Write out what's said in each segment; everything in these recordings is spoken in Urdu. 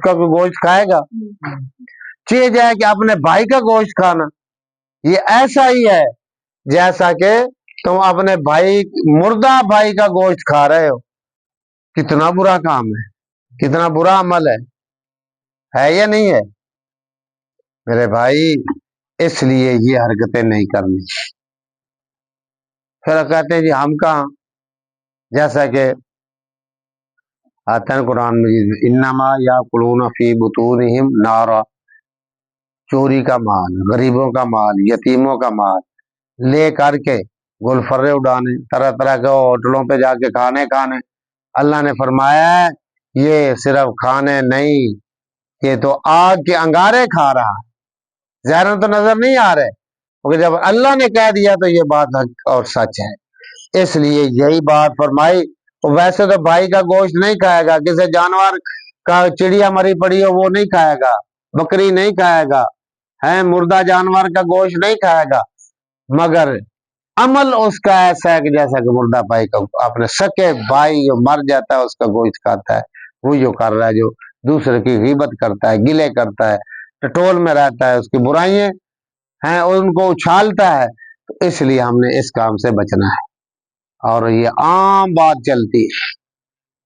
کا کوئی گوشت کھائے گا؟ چیز ہے کہ اپنے بھائی کا گوشت کھانا یہ ایسا ہی ہے جیسا کہ تم اپنے بھائی مردہ بھائی کا گوشت کھا رہے ہو. کتنا برا کام ہے, کتنا برا عمل ہے یا نہیں ہے میرے بھائی؟ اس لیے یہ حرکتیں نہیں کرنی. پھر کہتے ہیں جی ہم کہاں, جیسا کہ آتا ہے قرآن مجید میں انما یاکلون فی بطونہم نارا, چوری کا مال, غریبوں کا مال, یتیموں کا مال لے کر کے گل فرے اڑانے, طرح طرح کے ہوٹلوں پہ جا کے کھانے. اللہ نے فرمایا یہ صرف کھانے نہیں, یہ تو آگ کے انگارے کھا رہا ہے. ظاہر تو نظر نہیں آ رہے, کیونکہ جب اللہ نے کہہ دیا تو یہ بات حق اور سچ ہے. اس لیے یہی بات فرمائی. ویسے تو بھائی کا گوشت نہیں کھائے گا, کسی جانور کا چڑیا مری پڑی ہو وہ نہیں کھائے گا, بکری نہیں کھائے گا, ہے مردہ جانور کا گوشت نہیں کھائے گا, مگر عمل اس کا ایسا ہے کہ جیسا کہ مردہ بھائی کا, اپنے سکے بھائی جو مر جاتا ہے اس کا گوشت کھاتا ہے. وہ جو کر رہا ہے, جو دوسرے کی غیبت کرتا ہے, گلے کرتا ہے, ٹٹول میں رہتا ہے, اس کی برائیاں ہیں ان کو اچھالتا ہے, تو اس لیے ہم نے اس کام سے بچنا ہے. اور یہ عام بات چلتی ہے,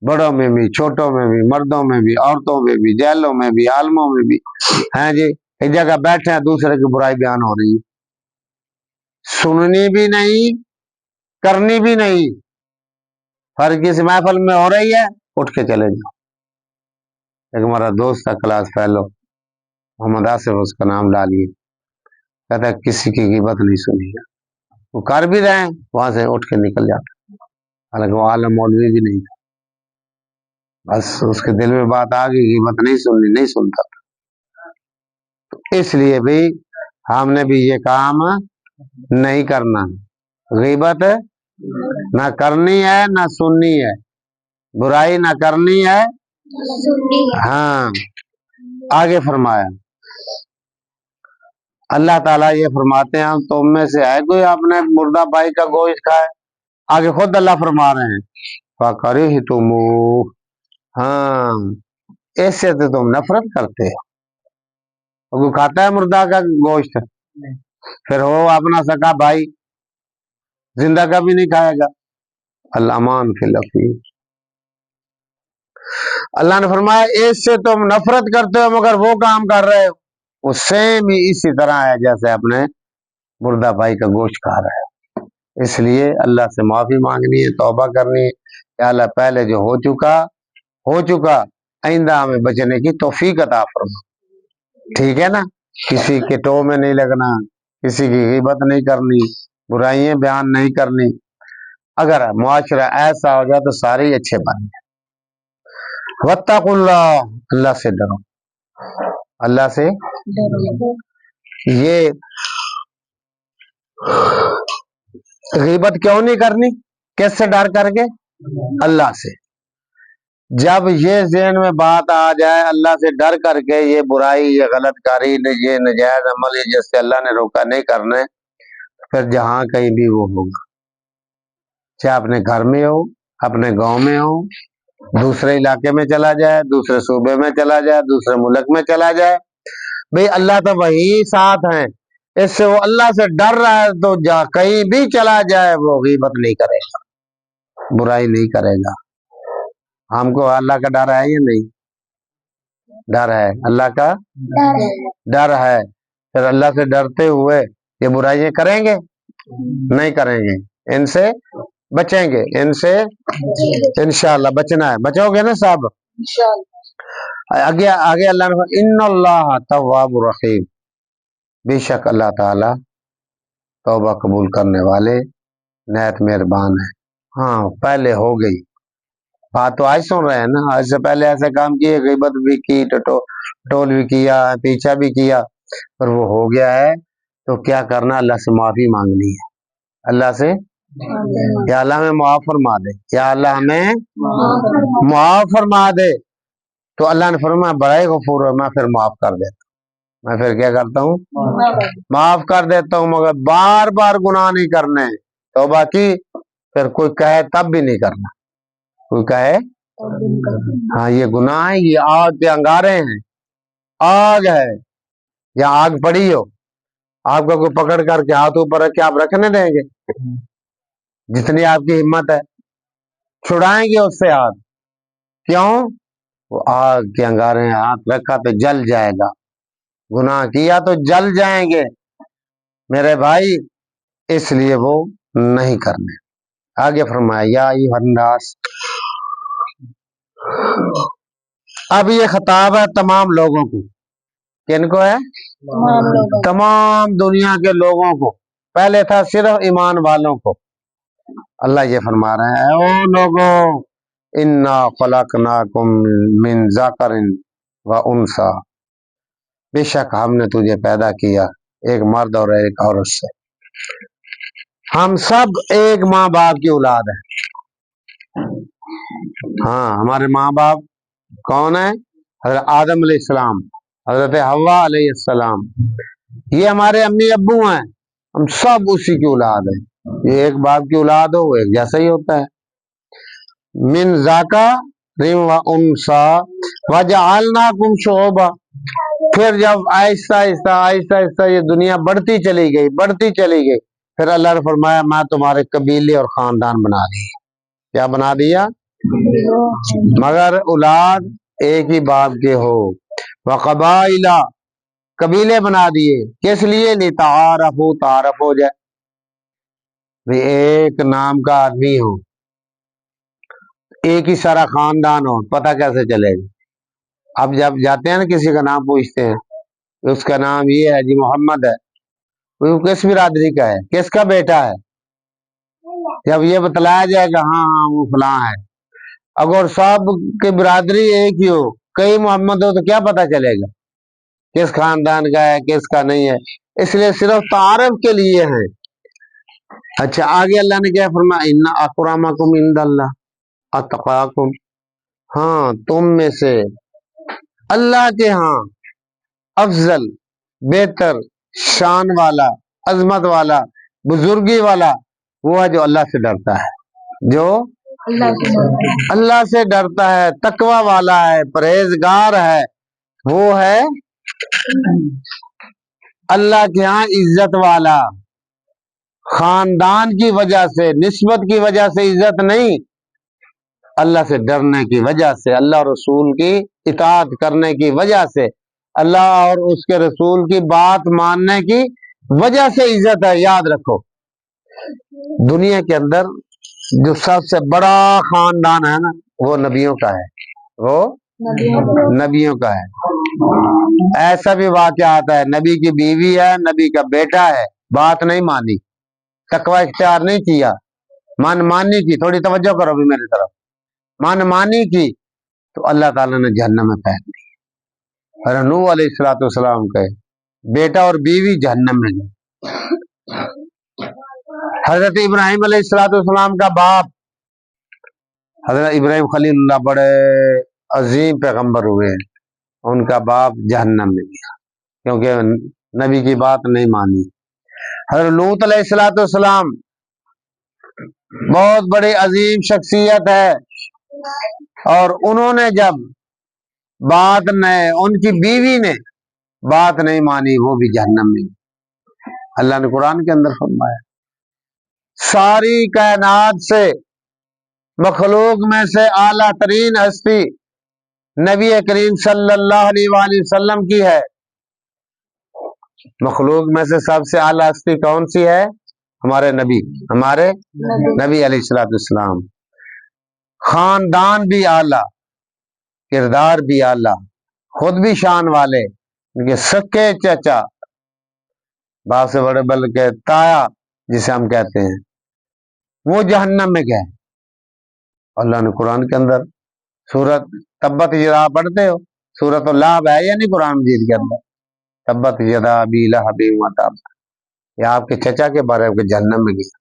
بڑوں میں بھی, چھوٹوں میں بھی, مردوں میں بھی, عورتوں میں بھی, جیلوں میں بھی, عالموں میں بھی ہیں جی. ایک جگہ بیٹھے ہیں, دوسرے کی برائی بیان ہو رہی ہے, سننی بھی نہیں کرنی بھی نہیں, فرق کس محفل میں ہو رہی ہے, اٹھ کے چلے جاؤ. ایک ہمارا دوست تھا کلاس فیلو, محمد آصف اس کا نام ڈالیے, کہتا ہے کسی کی غیبت نہیں سنی ہے. وہ کر بھی رہے ہیں, وہاں سے اٹھ کے نکل جاتا, حالانکہ وہ عالم مولوی بھی نہیں تھا, بس اس کے دل میں بات آ گئی, غیبت نہیں سننی, نہیں سنتا تھا. اس لیے بھی ہم نے بھی یہ کام نہیں کرنا, غیبت نہ کرنی ہے نہ سننی ہے, برائی نہ کرنی ہے. ہاں آگے فرمایا اللہ تعالیٰ یہ فرماتے ہیں ہم تم میں سے ہے کوئی اپنے مردہ بھائی کا گوشت کھائے. آگے خود اللہ فرما رہے ہیں فَكَرِهْتُمُوهُ, ہاں اس سے تو تم نفرت کرتے ہو. وہ کھاتا ہے مردہ کا گوشت, پھر وہ اپنا سکا بھائی زندہ کا بھی نہیں کھائے گا. الامان فی الافیل, اللہ نے فرمایا اس سے تم نفرت کرتے ہو مگر وہ کام کر رہے ہو. وہ سیم ہی اسی طرح ہے جیسے اپنے مردہ بھائی کا گوشت کھا رہے ہو. اس لیے اللہ سے معافی مانگنی ہے, توبہ کرنی ہے کہ اللہ پہلے جو ہو چکا آئندہ ہمیں بچنے کی توفیق عطا فرما. ٹھیک ہے نا, کسی کے ٹو میں نہیں لگنا, کسی کی غیبت نہیں کرنی, برائیاں بیان نہیں کرنی. اگر معاشرہ ایسا ہو جائے تو سارے ہی اچھے بن جائیں. واتقوا اللہ, اللہ سے ڈرو, اللہ سے یہ غیبت کیوں نہیں کرنی, کس سے ڈر کر کے, اللہ سے. جب یہ ذہن میں بات آ جائے اللہ سے ڈر کر کے, یہ برائی, یہ غلط کاری, یہ نجائز عمل, یہ جس سے اللہ نے روکا نہیں کرنے, پھر جہاں کہیں بھی وہ ہوگا, چاہے اپنے گھر میں ہو, اپنے گاؤں میں ہو, دوسرے علاقے میں چلا جائے, دوسرے صوبے میں چلا جائے, دوسرے ملک میں چلا جائے, بھئی اللہ تو وہی ساتھ ہیں. اس سے وہ اللہ سے ڈر رہا ہے تو کہیں بھی چلا جائے وہ غیبت نہیں کرے گا, برائی نہیں کرے گا. ہم کو اللہ کا ڈر ہے یا نہیں؟ ڈر ہے, اللہ کا ڈر ہے. پھر اللہ سے ڈرتے ہوئے یہ برائیاں کریں گے نہیں کریں گے, ان سے بچیں گے, ان سے انشاءاللہ بچنا ہے. بچو گے نا صاحب؟ آگے اللہ نے ان اللہ تواب رحیم, بے شک اللہ تعالی توبہ قبول کرنے والے نہایت مہربان ہے. ہاں پہلے ہو گئی بات تو آج سن رہے ہیں نا, آج سے پہلے ایسے کام کیے, غیبت بھی کی, ٹول بھی کیا, پیچھا بھی کیا, پر وہ ہو گیا ہے تو کیا کرنا, اللہ سے معافی مانگنی ہے. اللہ سے یا اللہ ہمیں معاف فرما دے, یا اللہ ہمیں معاف فرما دے. تو اللہ نے فرمایا بڑے غفور ہے, میں پھر معاف کر دیتا ہوں. میں پھر کیا کرتا ہوں, معاف کر دیتا ہوں, مگر بار بار گناہ نہیں کرنے. توبہ کی پھر کوئی کہے تب بھی نہیں کرنا, کوئی کہے ہاں یہ گناہ ہے، یہ آگ کے انگارے ہیں، آگ ہے، یا آگ پڑی ہو، آپ کا کوئی پکڑ کر کے ہاتھ اوپر رکھ کے آپ رکھنے دیں گے؟ جتنی آپ کی ہمت ہے چھڑائیں گے اس سے ہاتھ، کیوں؟ وہ آگ کے انگارے ہیں، ہاتھ رکھا تو جل جائے گا، گناہ کیا تو جل جائیں گے میرے بھائی، اس لیے وہ نہیں کرنے۔ آگے فرمایا یا ایھا الناس، اب یہ خطاب ہے تمام لوگوں کو، کن کو ہے؟ تمام دنیا کے لوگوں کو، پہلے تھا صرف ایمان والوں کو۔ اللہ یہ فرما رہے ہیں اے او لوگوں، انا خلقناکم من ذکر و انثی، بے شک ہم نے تجھے پیدا کیا ایک مرد اور ایک عورت سے، ہم سب ایک ماں باپ کی اولاد ہیں۔ ہاں ہمارے ماں باپ کون ہیں؟ حضرت آدم علیہ السلام، حضرت حوا علیہ السلام، یہ ہمارے امی ابو ہیں، ہم سب اسی کی اولاد ہیں۔ یہ ایک باپ کی اولاد ہو وہ ایک جیسا ہی ہوتا ہے۔ من ذکر و انثی وجعلناکم شعوبا، پھر جب آہستہ آہستہ یہ دنیا بڑھتی چلی گئی، پھر اللہ نے فرمایا میں تمہارے قبیلے اور خاندان بنا دیا۔ کیا بنا دیا؟ مگر اولاد ایک ہی باپ کے ہو، وقبائل، قبیلے بنا دیے، کس لیے؟ لتعارفوا، تعارف ہو جائے، بھی ایک نام کا آدمی ہو، ایک ہی سارا خاندان ہو، پتہ کیسے چلے گا؟ اب جب جاتے ہیں نا کسی کا نام پوچھتے ہیں، اس کا نام یہ ہے جی محمد ہے، وہ کس برادری کا ہے، کس کا بیٹا ہے؟ جب یہ بتلایا جائے گا ہاں ہاں وہ فلاں ہے، اگر سب کی برادری ایک ہی ہو، کئی محمد ہو، تو کیا پتہ چلے گا کس خاندان کا ہے کس کا نہیں ہے؟ اس لیے صرف تعارف کے لیے ہیں۔ اچھا آگے اللہ نے کیا فرمایا؟ ان اکرمکم عند اللہ اتقاکم، ہاں تم میں سے اللہ کے ہاں افضل، بہتر، شان والا، عظمت والا، بزرگی والا وہ ہے جو اللہ سے ڈرتا ہے، جو اللہ سے ڈرتا ہے، تقوی والا ہے، پرہیزگار ہے، وہ ہے اللہ کے ہاں عزت والا۔ خاندان کی وجہ سے، نسبت کی وجہ سے عزت نہیں، اللہ سے ڈرنے کی وجہ سے، اللہ رسول کی اطاعت کرنے کی وجہ سے، اللہ اور اس کے رسول کی بات ماننے کی وجہ سے عزت ہے۔ یاد رکھو دنیا کے اندر جو سب سے بڑا خاندان ہے نا وہ نبیوں کا ہے، وہ نبیوں کا ہے۔ ایسا بھی واقعہ آتا ہے نبی کی بیوی ہے، نبی کا بیٹا ہے، بات نہیں مانی، تقوی اختیار نہیں کیا، من مانی کی، تھوڑی توجہ کرو بھی میری طرف، من مانی کی تو اللہ تعالیٰ نے جہنم میں پھینک دی۔ اور نوح علیہ الصلوۃ والسلام کے بیٹا اور بیوی جہنم میں گئے۔ حضرت ابراہیم علیہ الصلوۃ والسلام کا باپ حضرت ابراہیم خلیل اللہ بڑے عظیم پیغمبر ہوئے ہیں، ان کا باپ جہنم میں گیا کیونکہ نبی کی بات نہیں مانی۔ حضرت لوط علیہ الصلوۃ والسلام بہت بڑی عظیم شخصیت ہے، اور انہوں نے جب بات نے، ان کی بیوی نے بات نہیں مانی، وہ بھی جہنم میں گئی۔ اللہ نے قرآن کے اندر فرمایا ساری کائنات سے، مخلوق میں سے اعلیٰ ترین ہستی نبی کریم صلی اللہ علیہ وآلہ وسلم کی ہے۔ مخلوق میں سے سب سے اعلیٰ ہستی کون سی ہے؟ ہمارے نبی، ہمارے نبی علیہ الصلوۃ والسلام۔ خاندان بھی اعلیٰ، کردار بھی اعلیٰ، خود بھی شان والے، ان کے سکے چچا، باپ سے بڑے بلکہ تایا جسے ہم کہتے ہیں، وہ جہنم میں گئے۔ اللہ نے قرآن کے اندر سورت تبت یدا پڑھتے ہو، سورت اللہب ہے یا نہیں قرآن مجید کے اندر؟ تبت یدا ابی لہب وتب، یہ آپ کے چچا کے بارے میں جہنم میں گیا۔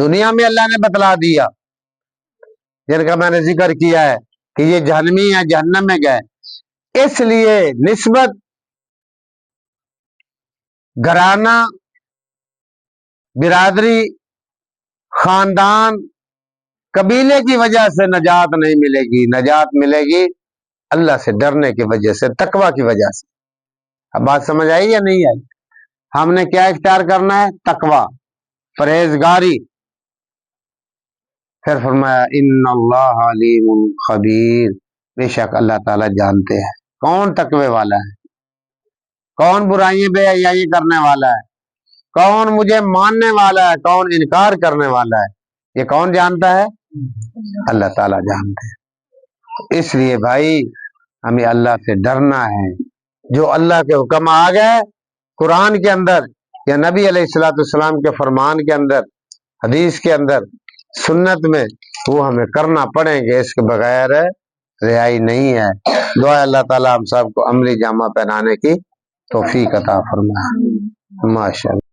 دنیا میں اللہ نے بتلا دیا، جن کا میں نے ذکر کیا ہے کہ یہ جہنمی ہے، جہنم میں گئے۔ اس لیے نسبت، گھرانہ، برادری، خاندان قبیلے کی وجہ سے نجات نہیں ملے گی، نجات ملے گی اللہ سے ڈرنے کی وجہ سے، تقوی کی وجہ سے۔ اب بات سمجھ آئی یا نہیں آئی؟ ہم نے کیا اختیار کرنا ہے؟ تقوی، پرہیزگاری۔ پھر فرمایا ان اللہ علیم خبیر، بے شک اللہ تعالیٰ جانتے ہیں کون تقوی والا ہے، کون برائیاں بے حیائی کرنے والا ہے، کون مجھے ماننے والا ہے، کون انکار کرنے والا ہے، یہ کون جانتا ہے؟ اللہ تعالیٰ جانتے ہیں۔ اس لیے بھائی ہمیں اللہ سے ڈرنا ہے۔ جو اللہ کے حکم آ گئے قرآن کے اندر یا نبی علیہ الصلوۃ والسلام کے فرمان کے اندر، حدیث کے اندر، سنت میں، وہ ہمیں کرنا پڑیں گے، اس کے بغیر رہائی نہیں ہے۔ دعا اللہ تعالیٰ ہم سب کو عملی جامہ پہنانے کی توفیق عطا فرمائے۔ ماشاءاللہ۔